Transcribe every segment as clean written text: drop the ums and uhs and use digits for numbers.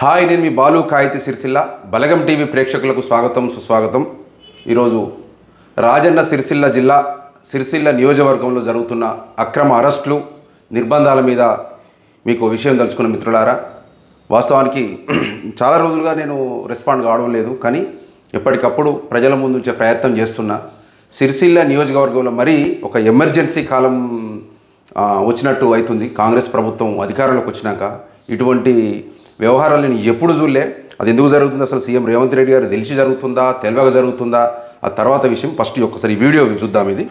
Hi, నేను మీ బాలు కాయితి సిరిసిల్ల బలగం TV ప్రేక్షకులకు స్వాగతం సుస్వాగతం. ఈరోజు రాజన్న సిరిసిల్ల జిల్లా సిరిసిల్ల నియోజకవర్గంలో జరుగుతున్న అక్రమ అరెస్టులు నిర్బంధాల మీద మీకు విషయం తెలుసుకున్న మిత్రులారా, వాస్తవానికి చాలా రోజులుగా నేను రెస్పాండ్ కావడం లేదు, కానీ ఎప్పటికప్పుడు ప్రజల ముందు ఉంచే ప్రయత్నం చేస్తున్నా. సిరిసిల్ల నియోజకవర్గంలో మరీ ఒక ఎమర్జెన్సీ కాలం వచ్చినట్టు అవుతుంది. కాంగ్రెస్ ప్రభుత్వం అధికారంలోకి వచ్చినాక ఇటువంటి వ్యవహారాలు నేను ఎప్పుడు చూడలే. అది ఎందుకు జరుగుతుంది, అసలు సీఎం రేవంత్ రెడ్డి గారు తెలిసి జరుగుతుందా, తెలియక జరుగుతుందా, ఆ తర్వాత విషయం ఫస్ట్ ఒక్కసారి ఈ వీడియో చూద్దాం. ఇది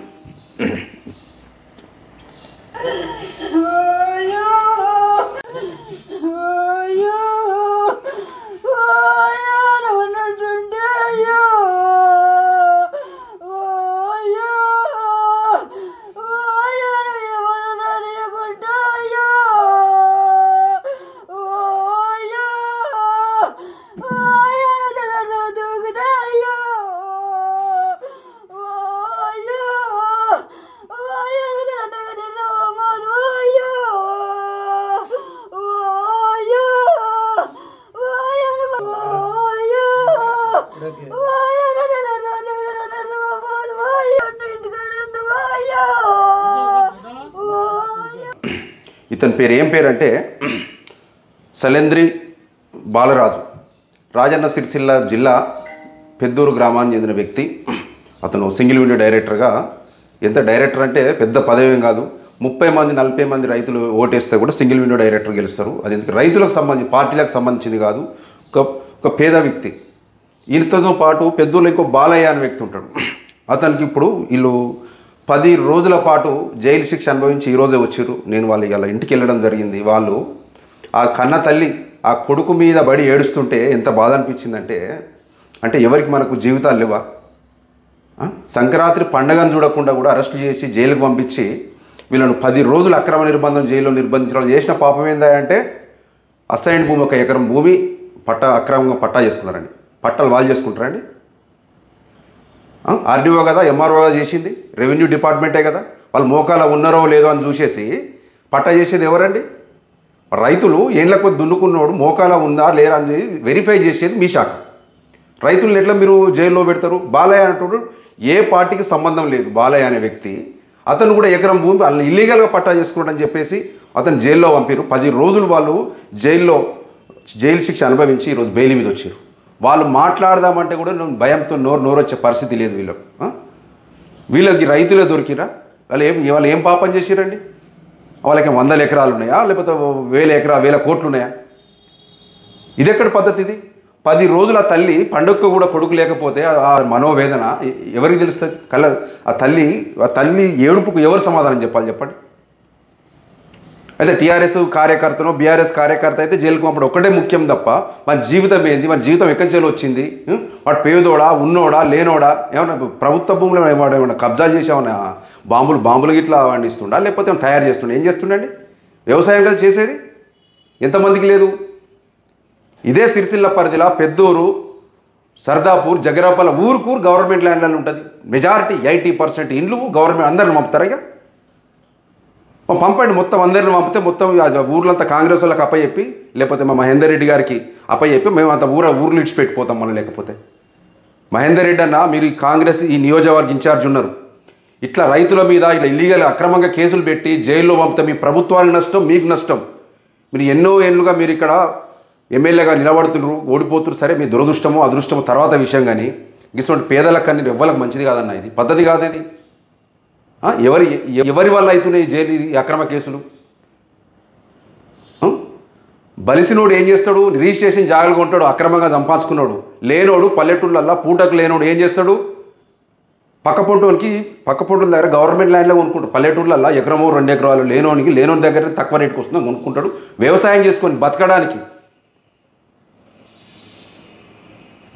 ఇతని పేరు ఏం పేరు అంటే సలేంద్రి బాలరాజు. రాజన్న సిరిసిల్ల జిల్లా పెద్దూరు గ్రామానికి చెందిన వ్యక్తి. అతను సింగిల్ విండో డైరెక్టర్గా, ఎంత డైరెక్టర్ అంటే పెద్ద పదవేం కాదు, 30 మంది 40 మంది రైతులు ఓటేస్తే కూడా సింగిల్ విండో డైరెక్టర్ గెలుస్తారు. అది రైతులకు సంబంధించి పార్టీలకు సంబంధించింది కాదు, ఒక పేద వ్యక్తి. ఈయనతో పాటు పెద్దూరులో ఇంకో బాలయ్య అనే వ్యక్తి ఉంటాడు. అతనికి ఇప్పుడు వీళ్ళు 10 రోజుల పాటు జైలు శిక్ష అనుభవించి ఈరోజే వచ్చారు. నేను వాళ్ళు ఇలా ఇంటికి వెళ్ళడం జరిగింది. వాళ్ళు ఆ కన్న తల్లి ఆ కొడుకు మీద బడి ఏడుస్తుంటే ఎంత బాధ అనిపించిందంటే, అంటే ఎవరికి మనకు జీవితాలు లేవా? సంక్రాంతి పండగను చూడకుండా కూడా అరెస్టు చేసి జైలుకు పంపించి వీళ్ళను 10 రోజులు అక్రమ నిర్బంధం జైల్లో నిర్బంధించడం చేసిన పాపం ఏందా అంటే, అసైన్ భూమి 1 ఎకరం భూమి అక్రమంగా పట్టా చేసుకున్నారండి. పట్టాలు వాళ్ళు చేసుకుంటారండి. ఆర్డీఓ కదా, ఎంఆర్ఓ కదా చేసింది, రెవెన్యూ డిపార్ట్మెంటే కదా. వాళ్ళు మోకాల ఉన్నారో లేదో అని చూసేసి పట్టా చేసేది ఎవరండి? రైతులు ఏళ్ళ కొద్ది దున్నుకున్నోడు మోకాల ఉందా లేరా అని వెరిఫై చేసేది మీ శాఖ. రైతులను ఎట్లా మీరు జైల్లో పెడతారు? బాలయ్య అంటాడు, ఏ పార్టీకి సంబంధం లేదు బాలయ్య అనే వ్యక్తి. అతను కూడా ఎకరం భూమి వాళ్ళు ఇల్లీగల్గా పట్టా చేసుకుంటాడని చెప్పేసి అతను జైల్లో పంపారు. 10 రోజులు వాళ్ళు జైలు శిక్ష అనుభవించి ఈరోజు బెయిల్ మీద వచ్చారు. వాళ్ళు మాట్లాడదామంటే కూడా భయంతో నోరు వచ్చే పరిస్థితి లేదు వీళ్ళకి రైతులే దొరికిరా? వాళ్ళు ఏం పాపం చేసిరండి? వాళ్ళకి 100 ఎకరాలు ఉన్నాయా, లేకపోతే 1000 ఎకరాలు 1000 కోట్లు ఉన్నాయా? ఇది ఎక్కడ పద్ధతి? ఇది 10 రోజుల తల్లి పండుగకు కూడా కొడుకు లేకపోతే ఆ మనోవేదన ఎవరికి తెలుస్తుంది? ఆ తల్లి ఏడుపుకు ఎవరు సమాధానం చెప్పాలి చెప్పండి? అయితే టీఆర్ఎస్ కార్యకర్తను, బీఆర్ఎస్ కార్యకర్త అయితే జైలుకు పంపడం ఒక్కటే ముఖ్యం తప్ప మన జీవితం ఏంది, మన జీవితం ఎక్కడి నుంచి వచ్చింది, వాడు పేదోడా ఉన్నోడా లేనోడా, ఏమన్నా ప్రభుత్వ భూములు వాడు ఏమన్నా కబ్జాలు చేసేమన్నా బాంబులు గిట్లా వండిస్తుండా, లేకపోతే ఏమైనా తయారు చేస్తుండే? ఏం చేస్తుండండి? వ్యవసాయం కదా చేసేది. ఎంతమందికి లేదు? ఇదే సిరిసిల్ల పరిధిలో పెద్దూరు, సర్దాపూర్, జగరాపల్ల ఊరుకు గవర్నమెంట్ ల్యాండ్లలో ఉంటుంది. మెజారిటీ 80% ఇండ్లు గవర్నమెంట్. అందరిని పంపుతారా? ఇక పంపండి, మొత్తం అందరిని పంపితే మొత్తం ఊర్లంతా కాంగ్రెస్ వాళ్ళకి అప్పచెప్పి, లేకపోతే మా మహేందర్ రెడ్డి గారికి అప్పచెప్పి మేము అంత ఊర్లు ఇడిచిపెట్టిపోతాం. మనం లేకపోతే మహేందర్ రెడ్డి అన్న, మీరు ఈ కాంగ్రెస్ ఈ నియోజకవర్గ ఇన్ఛార్జ్ ఉన్నారు, ఇట్లా రైతుల మీద ఇట్లా ఇల్లీగల్ అక్రమంగా కేసులు పెట్టి జైల్లో పంపితే మీ ప్రభుత్వానికి నష్టం, మీకు నష్టం. మీరు ఎన్నో ఏళ్ళుగా మీరు ఇక్కడ ఎమ్మెల్యేగా నిలబడుతున్నారు, ఓడిపోతున్నారు. సరే, మీ దురదృష్టమో అదృష్టమో తర్వాత విషయం, కానీ ఇటువంటి పేదలకు కానీ ఎవ్వరికి మంచిది కాదన్న. ఇది పద్ధతి కాదు. ఇది ఎవరి వల్ల అవుతున్నాయి జైలు అక్రమ కేసులు? బలిసినోడు ఏం చేస్తాడు? రిజిస్ట్రేషన్ జాగ్రత్తగా ఉంటాడు, అక్రమంగా సంపాదించుకున్నాడు. లేనోడు పల్లెటూళ్ళల్లో పూటకు లేనోడు ఏం చేస్తాడు? పక్క పొంటుల దగ్గర గవర్నమెంట్ ల్యాండ్లో కొనుక్కుంటాడు. పల్లెటూళ్ళల్లో ఎకరమో 2 ఎకరాలు లేనోని దగ్గర తక్కువ రేటుకు వస్తుందో కొనుక్కుంటాడు, వ్యవసాయం చేసుకొని బతకడానికి.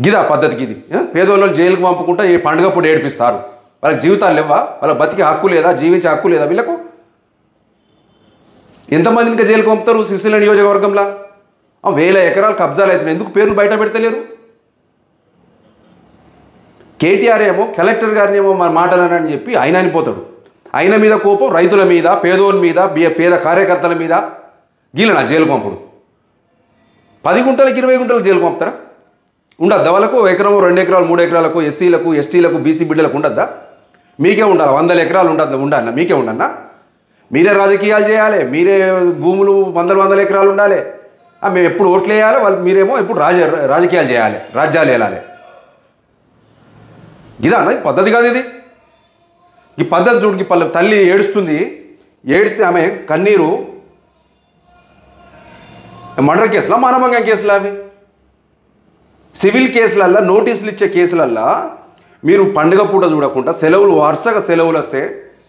గిదా పద్ధతికి ఇది. పేదోళ్ళు జైలుకు పంపుకుంటా ఈ పండుగప్పుడు ఏడిపిస్తారు. వాళ్ళకి జీవితాలు లేవా? వాళ్ళ బతికే హక్కు లేదా? జీవించే హక్కు లేదా వీళ్ళకు? ఎంతమందిని ఇంకా జైలుకు పంపుతారు సిరిసిల్ల నియోజకవర్గంలో? 1000 ఎకరాలు కబ్జాలు అవుతున్నాయి. ఎందుకు పేర్లు బయట పెడతలేరు? కేటీఆర్ ఏమో కలెక్టర్ గారిని ఏమో మన మాటలనని చెప్పి ఆయన అనిపోతాడు. ఆయన మీద కోపం రైతుల మీద, పేదోళ్ళ మీద, పేద కార్యకర్తల మీద. గీలనా జైలు పంపుడు? 10 గుంటలకు 20 గుంటలకు జైలు పంపుతారా? ఉండద్దా వాళ్ళకు? ఎకరం 2 ఎకరాలు 3 ఎకరాలకు ఎస్సీలకు ఎస్టీలకు బీసీ బిడ్డలకు ఉండద్దా? మీకే ఉండాలి. 100 ఎకరాలు ఉండాలన్నా మీకే ఉండన్నా? మీరే రాజకీయాలు చేయాలి, మీరే భూములు వందల ఎకరాలు ఉండాలి. మేము ఎప్పుడు ఓట్లు వేయాలి, వాళ్ళు మీరేమో ఎప్పుడు రాజకీయాలు చేయాలి, రాజ్యాలు వేయాలి. ఇదా అన్న పద్ధతి కాదు ఇది. ఈ పద్ధతి చూడికి తల్లి ఏడుస్తుంది, ఏడిస్తే ఆమె కన్నీరు మర్డర్ కేసులా మానభంగం కేసులా? అవి సివిల్ కేసులల్లో నోటీసులు ఇచ్చే కేసులల్లో మీరు పండుగ పూట చూడకుండా సెలవులు వరుసగా సెలవులు వస్తే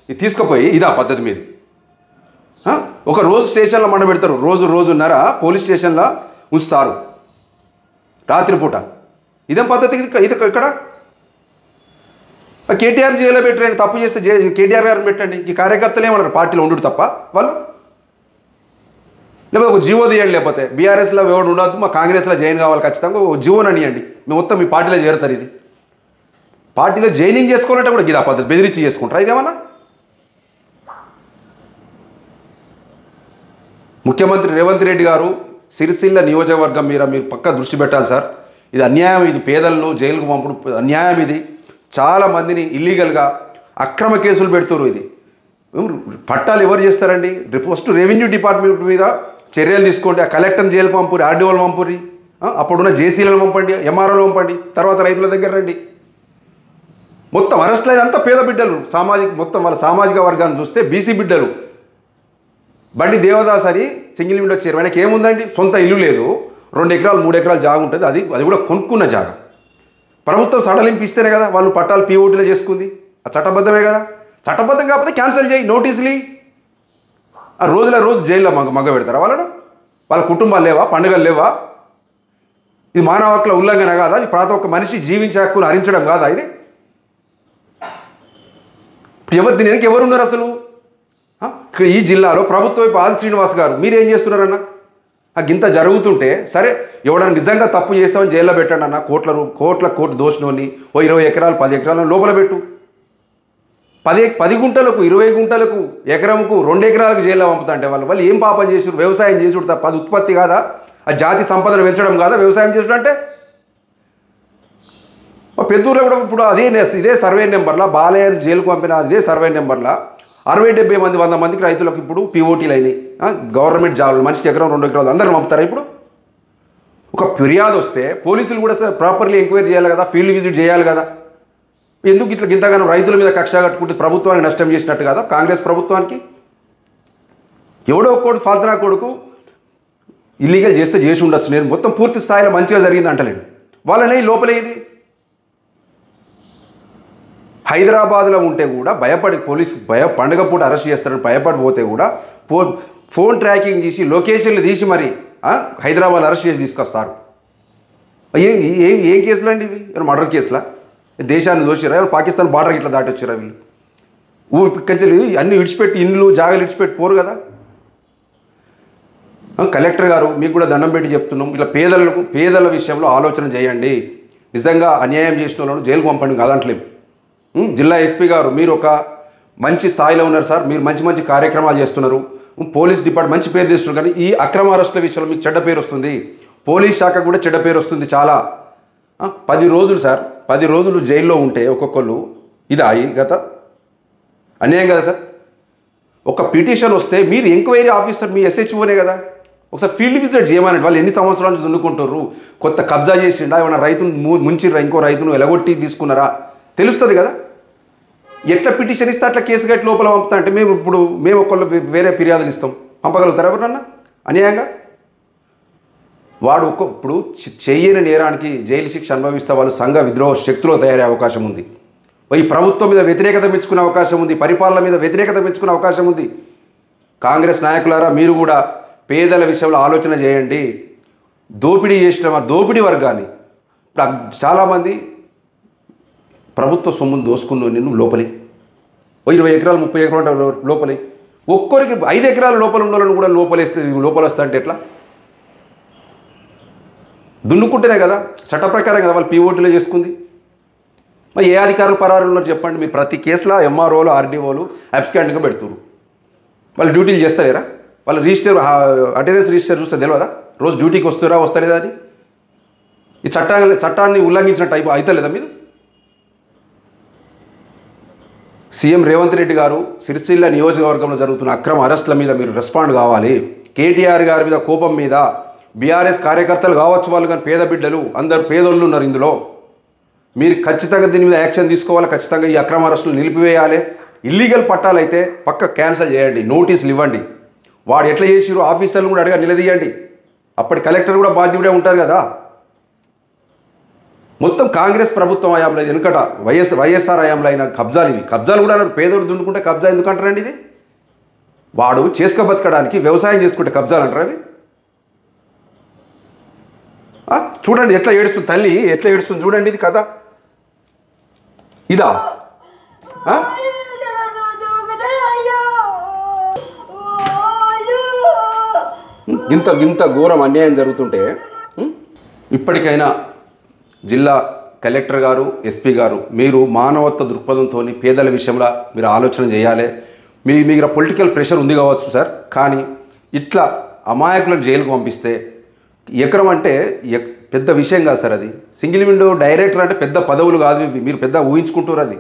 ఇది తీసుకుపోయి ఇదా పద్ధతి మీది? ఒక రోజు స్టేషన్లో మండ పెడతారు, రోజున్నర పోలీస్ స్టేషన్లో ఉంచుతారు రాత్రిపూట. ఇదేం పద్ధతి ఇది? ఇక్కడ కేటీఆర్ జైల్లో పెట్టండి, తప్పు చేస్తే కేటీఆర్ గారిని పెట్టండి. ఈ కార్యకర్తలు ఏమన్నారు? పార్టీలో ఉండు తప్ప వాళ్ళు, లేకపోతే ఒక జీవో తీయండి, లేకపోతే బీఆర్ఎస్లో ఎవరు ఉండద్దు, మా కాంగ్రెస్లో జాయిన్ కావాలి ఖచ్చితంగా ఒక జీవోని అనియండి, మేము మొత్తం మీ పార్టీలో చేరుతారు. ఇది పార్టీలో జాయినింగ్ చేసుకోవాలంటే కూడా ఇదా పద్ధతి? బెదిరించి చేసుకుంటారా ఇదేమన్నా? ముఖ్యమంత్రి రేవంత్ రెడ్డి గారు సిరిసిల్ల నియోజకవర్గం మీద మీరు పక్కా దృష్టి పెట్టాలి సార్. ఇది అన్యాయం, ఇది పేదలను జైలుకు పంపుడు అన్యాయం. ఇది చాలా మందిని ఇల్లీగల్గా అక్రమ కేసులు పెడుతున్నారు. ఇది పట్టాలు ఎవరు చేస్తారండి? ఫస్ట్ రెవెన్యూ డిపార్ట్మెంట్ మీద చర్యలు తీసుకోండి. ఆ కలెక్టర్ని జైలు పంపురి, ఆర్డీఓలు పంపురి, అప్పుడున్న జేసీలను పంపండి, ఎంఆర్ఓలు పంపండి, తర్వాత రైతుల దగ్గర రండి. మొత్తం అరెస్టులు అయినంతా పేద బిడ్డలు, మొత్తం వాళ్ళ సామాజిక వర్గాన్ని చూస్తే బీసీ బిడ్డలు. బండి దేవదాస్ అని సింగిల్ విండో చైర్, ఆయనకి ఏముందండి? సొంత ఇల్లు లేదు, 2 ఎకరాలు 3 ఎకరాలు జాగా ఉంటుంది, అది కూడా కొనుక్కున్న జాగా. ప్రభుత్వం సడలింపు ఇస్తేనే కదా వాళ్ళు పట్టాలు పీఓటీలో చేసుకుంది. ఆ చట్టబద్ధమే కదా. చట్టబద్ధం కాకపోతే క్యాన్సిల్ చేయి, నోటీసులు. ఆ రోజు జైల్లో మగ్గ పెడతారా వాళ్ళను? వాళ్ళ కుటుంబాలు లేవా? పండుగలు లేవా? ఇది మానవ హక్కుల ఉల్లంఘన కాదా? ఇది ప్రతి ఒక్క మనిషి జీవించే హక్కును హరించడం కాదా ఇది? దీనికి ఎవరున్నారు అసలు? ఇక్కడ ఈ జిల్లాలో ప్రభుత్వ వైపు ఆది శ్రీనివాస్ గారు మీరేం చేస్తున్నారన్న? గింత జరుగుతుంటే సరే, ఎవడన్నా నిజంగా తప్పు చేస్తామని జైల్లో పెట్టండి అన్న. కోట్ల దోషణోని 20 ఎకరాలు 10 ఎకరాలను లోపల పెట్టు. 10 గుంటలకు 20 గుంటలకు ఎకరంకు 2 ఎకరాలకు జైల్లో పంపుతా అంటే వాళ్ళు ఏం పాపం చేసుడు? వ్యవసాయం చేసుడు తప్ప అది ఉత్పత్తి కాదా? ఆ జాతి సంపదను పెంచడం కాదా వ్యవసాయం చేసుడు అంటే? పెద్దూరులో కూడా ఇప్పుడు ఇదే సర్వే నెంబర్లో బాలయ్యను జైలుకు పంపిన ఇదే సర్వే నెంబర్లో 60-70 మంది 100 మందికి రైతులకు ఇప్పుడు పీఓటీలు అయినాయి. గవర్నమెంట్ జాబ్లు మనిషికి ఎకరం 2 ఎకరాలు అందరూ పంపుతారా? ఇప్పుడు ఒక ఫిర్యాదు వస్తే పోలీసులు కూడా ప్రాపర్లీ ఎంక్వైరీ చేయాలి కదా, ఫీల్డ్ విజిట్ చేయాలి కదా. ఎందుకు ఇట్లా ఇంతగానో రైతుల మీద కక్ష కట్టుకుంటే ప్రభుత్వానికి నష్టం చేసినట్టు కదా కాంగ్రెస్ ప్రభుత్వానికి? ఎవడో ఒక్కడు ఫాల్తునా కొడుకు ఇల్లీగల్ చేసి ఉండొచ్చు. నేను మొత్తం పూర్తి స్థాయిలో మంచిగా జరిగింది అంటలేను. వాళ్ళనే లోపలేది హైదరాబాద్లో ఉంటే కూడా భయపడి పోలీసు పండుగ పూట అరెస్ట్ చేస్తారని భయపడిపోతే కూడా ఫోన్ ట్రాకింగ్ చేసి లొకేషన్లు తీసి మరి హైదరాబాద్ అరెస్ట్ చేసి తీసుకొస్తారు. ఏం కేసులు అండి ఇవి? మర్డర్ కేసులా? దేశాన్ని దోషిరా? పాకిస్తాన్ బార్డర్ ఇట్లా దాటి వచ్చారా వీళ్ళు? కంచెలు అన్ని విడిచిపెట్టి ఇండ్లు జాగాలు విడిచిపెట్టి పోరు కదా. కలెక్టర్ గారు మీకు కూడా దండం పెట్టి చెప్తున్నాం, ఇట్లా పేదల విషయంలో ఆలోచన చేయండి. నిజంగా అన్యాయం చేసిన వాళ్ళను జైలుకు పంపండి కాదంటలేము. జిల్లా ఎస్పీ గారు మీరు ఒక మంచి స్థాయిలో ఉన్నారు సార్, మీరు మంచి కార్యక్రమాలు చేస్తున్నారు, పోలీస్ డిపార్ట్మెంట్ మంచి పేరు తెస్తున్నారు. కానీ ఈ అక్రమ అరెస్టుల విషయంలో మీకు చెడ్డ పేరు వస్తుంది, పోలీస్ శాఖ కూడా చెడ్డ పేరు వస్తుంది చాలా. 10 రోజులు సార్, 10 రోజులు జైల్లో ఉంటే ఒక్కొక్కళ్ళు ఇది గత అన్యాయం కదా సార్. ఒక పిటిషన్ వస్తే మీరు ఎంక్వైరీ ఆఫీసర్ మీ ఎస్హెచ్ఓనే కదా, ఒకసారి ఫీల్డ్ విజిట్ చేయమనండి. వాళ్ళు ఎన్ని సంవత్సరాల నుంచి దున్నుకుంటారు, కొత్త కబ్జా చేసిండా, ఏమైనా రైతును ముంచిర్రా, ఇంకో రైతును ఎలగొట్టి తీసుకున్నారా తెలుస్తుంది కదా. ఎట్లా పిటిషన్ ఇస్తే అట్లా కేసు కట్టి లోపల పంపుతా అంటే మేము ఒకళ్ళు వేరే ఫిర్యాదులు ఇస్తాం, పంపగలుగుతారు ఎవరన్నా అన్యాయంగా? వాడు ఇప్పుడు చెయ్యని నేరానికి జైలు శిక్ష అనుభవిస్తే వాళ్ళు సంఘ విద్రోహ శక్తిలో తయారయ్యే అవకాశం ఉంది. ఈ ప్రభుత్వం మీద వ్యతిరేకత పెంచుకునే అవకాశం ఉంది, పరిపాలన మీద వ్యతిరేకత పెంచుకునే అవకాశం ఉంది. కాంగ్రెస్ నాయకులారా మీరు కూడా పేదల విషయంలో ఆలోచన చేయండి. దోపిడీ చేసిన దోపిడీ వర్గాన్ని చాలామంది ప్రభుత్వ సొమ్మును దోసుకున్న నిన్ను లోపలి 20 ఎకరాలు 30 ఎకరాలు లోపలి ఒక్కరికి 5 ఎకరాల లోపల ఉండాలని కూడా లోపల వస్తా అంటే ఎట్లా? దున్నుకుంటేనే కదా, చట్ట ప్రకారం కదా వాళ్ళు పీఓటీలో చేసుకుంది. మరి ఏ అధికారులు పరారు ఉన్నారు చెప్పండి? మీ ప్రతి కేసులో ఎంఆర్ఓలు ఆర్డీఓలు అబ్స్కాండ్గా పెడుతున్నారు. వాళ్ళు డ్యూటీలు చేస్తలేరా? వాళ్ళ రిజిస్టర్ అటెండెన్స్ రిజిస్టర్ చూస్తే తెలియదా? రోజు డ్యూటీకి వస్తలేదా అది? ఈ చట్టాన్ని ఉల్లంఘించిన టైప్ అవుతలేదా మీరు? సీఎం రేవంత్ రెడ్డి గారు సిరిసిల్ల నియోజకవర్గంలో జరుగుతున్న అక్రమ అరెస్టుల మీద మీరు రెస్పాండ్ కావాలి. కేటీఆర్ గారి మీద కోపం మీద బీఆర్ఎస్ కార్యకర్తలు కావచ్చు, వాళ్ళు కానీ పేద బిడ్డలు అందరు పేదోళ్ళు ఉన్నారు ఇందులో. మీరు ఖచ్చితంగా దీని మీద యాక్షన్ తీసుకోవాలి. ఖచ్చితంగా ఈ అక్రమ అరెస్టులు నిలిపివేయాలి. ఇల్లీగల్ పట్టాలైతే పక్క క్యాన్సిల్ చేయండి, నోటీసులు ఇవ్వండి. వాడు ఎట్లా చేసిరు ఆఫీసర్లు కూడా అడగా నిలదీయండి. అప్పటి కలెక్టర్ కూడా బాధ్యుడే ఉంటారు కదా. మొత్తం కాంగ్రెస్ ప్రభుత్వం హయాంలో వెనుకట వైఎస్ఆర్ హయాంలో అయిన కబ్జాలు ఇవి. కబ్జాలు కూడా అన్నారు. పేదోడు దున్నుకుంటే కబ్జా ఎందుకంటారండి? ఇది వాడు చేసుక బతకడానికి వ్యవసాయం చేసుకుంటే కబ్జాలు అంటారు అవి. చూడండి ఎట్లా ఏడుస్తుంది తల్లి, ఎట్లా ఏడుస్తుంది చూడండి. ఇది కథ ఇదా? ఇంత ఘోరం అన్యాయం జరుగుతుంటే ఇప్పటికైనా జిల్లా కలెక్టర్ గారు, ఎస్పీ గారు, మీరు మానవత్వ దృక్పథంతో పేదల విషయంలో మీరు ఆలోచన చేయాలి. మీ దగ్గర పొలిటికల్ ప్రెషర్ ఉంది కావచ్చు సార్, కానీ ఇట్లా అమాయకులను జైలుకు పంపిస్తే ఎకరం అంటే పెద్ద విషయం కాదు సార్. అది సింగిల్ విండో డైరెక్టర్ అంటే పెద్ద పదవులు కాదు, మీరు పెద్ద ఊహించుకుంటారు. అది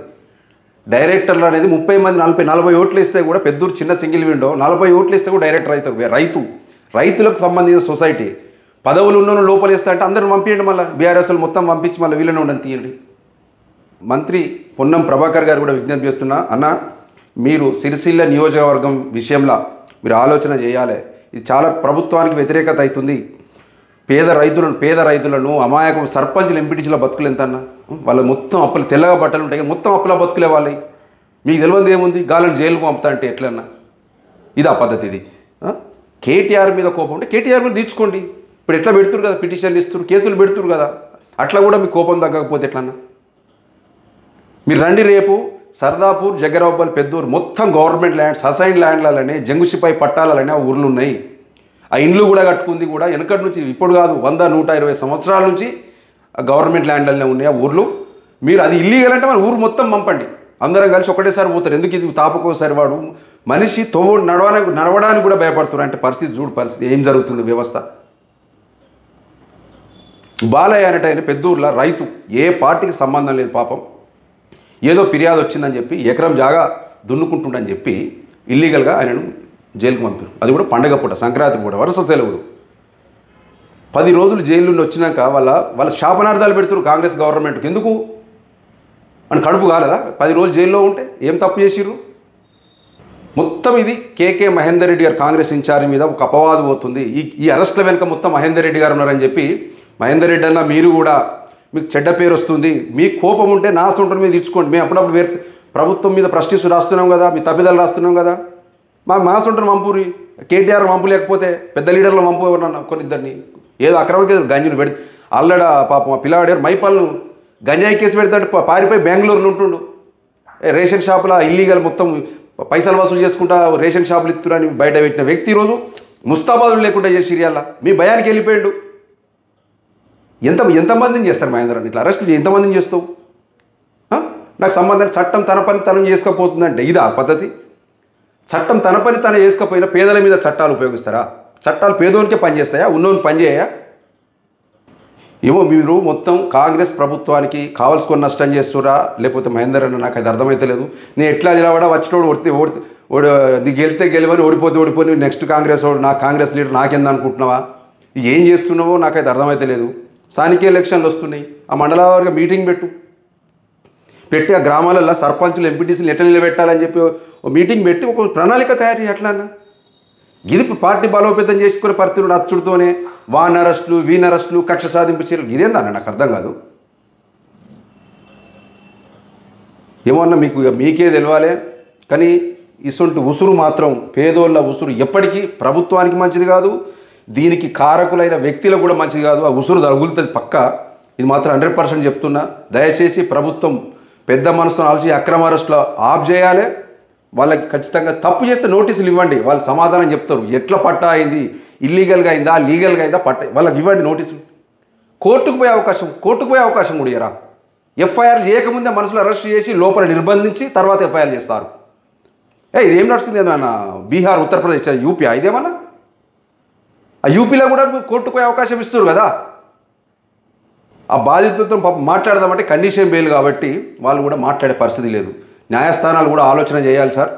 డైరెక్టర్లు అనేది 30 మంది 40 ఓట్లు ఇస్తే కూడా పెద్దూరు చిన్న సింగిల్ విండో 40 ఓట్లు ఇస్తే కూడా డైరెక్టర్ అవుతారు. రైతులకు సంబంధించిన సొసైటీ పదవులు ఉన్న లోపల ఇస్తా అంటే అందరూ పంపించండి. మళ్ళీ బీఆర్ఎస్లు మొత్తం పంపించి మళ్ళీ వీళ్ళని ఉండని తీయండి. మంత్రి పొన్నం ప్రభాకర్ గారు కూడా విజ్ఞప్తి చేస్తున్నా, అన్న మీరు సిరిసిల్ల నియోజకవర్గం విషయంలో మీరు ఆలోచన చేయాలి. ఇది చాలా ప్రభుత్వానికి వ్యతిరేకత అవుతుంది. పేద రైతులను అమాయకం సర్పంచులు ఎంపీటీసీల బతుకులు ఎంత అన్న? వాళ్ళు మొత్తం అప్పులు తెల్లగా బట్టలు ఉంటాయి, మొత్తం అప్పుల బతుకులే వాళ్ళవి. మీకు తెలియదు ఏముంది, గాలను జైలుకు పంపుతా అంటే ఎట్లన్నా? ఇదా పద్ధతి? ఇది కేటీఆర్ మీద కోపం ఉంటే కేటీఆర్ మీద తీర్చుకోండి. ఇప్పుడు ఎట్లా పెడుతురు కదా, పిటిషన్లు ఇస్తున్నారు, కేసులు పెడుతురు కదా, అట్లా కూడా మీ కోపం తగ్గకపోతే ఎట్లన్నా? మీరు రండి రేపు సర్దాపూర్, జగ్గరావుపల్లి, పెద్దూరు మొత్తం గవర్నమెంట్ ల్యాండ్స్, అసైన్ ల్యాండ్లనే జంగుసిపాయి పట్టాలనే ఆ ఊర్లు ఉన్నాయి. ఆ ఇండ్లు కూడా కట్టుకుంది కూడా వెనకటి నుంచి, ఇప్పుడు కాదు 100-120 సంవత్సరాల నుంచి ఆ గవర్నమెంట్ ల్యాండ్లనే ఉన్నాయి ఆ ఊర్లు. మీరు అది ఇల్లీగల్ అంటే మన ఊరు మొత్తం పంపండి, అందరం కలిసి ఒకటేసారి పోతారు. ఎందుకు ఇది తాపకోసారి వాడు మనిషి నడవడానికి కూడా భయపడుతున్నారు అంటే పరిస్థితి ఏం జరుగుతుంది వ్యవస్థ. బాలయ్య అనేట ఆయన పెద్దూరులో రైతు, ఏ పార్టీకి సంబంధం లేదు పాపం, ఏదో ఫిర్యాదు వచ్చిందని చెప్పి ఎకరం జాగా దున్నుకుంటుండని చెప్పి ఇల్లీగల్గా ఆయనను జైలుకు పంపారు. అది కూడా పండగ పూట, సంక్రాంతి పూట, వరుస సెలవులు. 10 రోజులు జైలు నుండి వచ్చినాక వాళ్ళ శాపనార్థాలు పెడుతున్నారు కాంగ్రెస్ గవర్నమెంట్కి. ఎందుకు మన కడుపు కాలేదా? 10 రోజులు జైల్లో ఉంటే ఏం తప్పు చేసిర్రు? మొత్తం ఇది కేకే మహేందర్ రెడ్డి గారు కాంగ్రెస్ ఇన్ఛార్జ్ మీద ఒక అపవాదు పోతుంది. ఈ అరెస్ట్ల వెనుక మొత్తం మహేందర్ రెడ్డి గారు ఉన్నారని చెప్పి, మహేందర్ రెడ్డి అన్న మీరు కూడా మీకు చెడ్డ పేరు వస్తుంది, మీకు కోపం ఉంటే నా సొంటని మీద ఇచ్చుకోండి. మేము అప్పుడప్పుడు ప్రభుత్వం మీద ప్రశ్నిస్తూ రాస్తున్నాం కదా, మీ తప్పిదాలు రాస్తున్నాం కదా, మా సొంటను వంపురి. కేటీఆర్ వంపు లేకపోతే పెద్ద లీడర్లు వంపు ఎవరన్నా కొన్నిద్దరిని ఏదో అక్రమకి గంజిని పెడి అల్లడ పాపం పిల్లవాడారు మైపాలను గంజాయి కేసు పెడతాడు, పారిపోయి బెంగళూరులో ఉంటుండు. రేషన్ షాపుల ఇల్లీగల్ మొత్తం పైసలు వసూలు చేసుకుంటా రేషన్ షాపులు ఇస్తున్నారని బయట పెట్టిన వ్యక్తి ఈరోజు ముస్తాబాదులు లేకుండా చేసి సిరియాల మీ భయానికి వెళ్ళిపోయాడు. ఎంతమందిని చేస్తారు మహేందర్? ఇట్లా అరెస్ట్ ఎంతమందిని చేస్తావు? నాకు సంబంధం చట్టం తన పని తనం చేసుకోపోతుందంటే ఇదా పద్ధతి? చట్టం తన పని తన చేసుకపోయినా పేదల మీద చట్టాలు ఉపయోగిస్తారా? చట్టాలు పేదోనికే పనిచేస్తాయా, ఉన్నోని పనిచేయా? ఏమో మీరు మొత్తం కాంగ్రెస్ ప్రభుత్వానికి కావాల్సుకొని నష్టం చేస్తురా, లేకపోతే మహేందర్ అన్న నాకు అది అర్థమైతలేదు. నేను ఎట్లా నిలబడా వచ్చినోడు నీకు గెలితే గెలవని, ఓడిపోతే నెక్స్ట్ కాంగ్రెస్ వాడు, నా కాంగ్రెస్ లీడర్ నాకెంద అనుకుంటున్నావా? ఏం చేస్తున్నావో నాకైతే అర్థమైతలేదు. స్థానిక ఎలక్షన్లు వస్తున్నాయి, ఆ మండల మీటింగ్ పెట్టి ఆ గ్రామాలలో సర్పంచులు ఎంపీటీసీలు ఎట్లా నిలబెట్టాలని చెప్పి మీటింగ్ పెట్టి ఒక ప్రణాళిక తయారు ఎట్లా అన్న? ఇది పార్టీ బలోపేతం చేసుకునే పరిస్థితులు అచ్చుడితోనే వాన్ అరెస్టులు, వీన్ అరెస్టులు, కక్ష సాధింపు చర్యలు, ఇదేందన్న నాకు అర్థం కాదు. ఏమన్నా మీకే తెలవాలి. కానీ ఇటువంటి ఉసురు మాత్రం, పేదోళ్ళ ఉసురు ఎప్పటికీ ప్రభుత్వానికి మంచిది కాదు, దీనికి కారకులైన వ్యక్తులకు కూడా మంచిది కాదు. ఆ ఉసురు తగులుతుంది పక్క. ఇది మాత్రం 100% చెప్తున్నా. దయచేసి ప్రభుత్వం పెద్ద మనసుతో ఆలోచించి అక్రమ అరెస్టులు ఆఫ్ చేయాలి. వాళ్ళకి ఖచ్చితంగా తప్పు చేస్తే నోటీసులు ఇవ్వండి, వాళ్ళు సమాధానం చెప్తారు. ఎట్లా పట్టా అయింది, ఇల్లీగల్గా అయిందా, లీగల్గా అయిందా, పట్ట వాళ్ళకి ఇవ్వండి నోటీసులు. కోర్టుకు పోయే అవకాశం కూడా ఇయ్యరా? ఎఫ్ఐఆర్ చేయకముందే మనుషులు అరెస్ట్ చేసి లోపల నిర్బంధించి తర్వాత ఎఫ్ఐఆర్ చేస్తారు. ఇదేం నడుస్తుంది? ఏమన్నా బీహార్, ఉత్తరప్రదేశ్, యూపీ ఇదేమన్నా? ఆ యూపీలో కూడా కోర్టుకు పోయే అవకాశం ఇస్తారు కదా. ఆ బాధితులతో పాపం మాట్లాడదామంటే కండిషన్ బెయిల్ కాబట్టి వాళ్ళు కూడా మాట్లాడే పరిస్థితి లేదు. న్యాయస్థానాలు కూడా ఆలోచన చేయాలి సార్.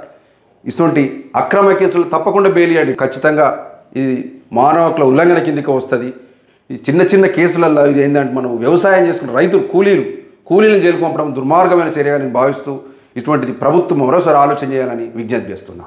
ఇటువంటి అక్రమ కేసులు తప్పకుండా బెయిల్ ఇవ్వండి. ఖచ్చితంగా ఇది మానవ హక్కుల ఉల్లంఘన కిందకి వస్తుంది. ఈ చిన్న చిన్న కేసులలో ఇది ఏంటంటే మనం వ్యవసాయం చేసుకున్న రైతులు కూలీలను జైలుకు పంపడం దుర్మార్గమైన చర్యగా నేను భావిస్తూ ఇటువంటిది ప్రభుత్వం మరోసారి ఆలోచన చేయాలని విజ్ఞప్తి చేస్తున్నా.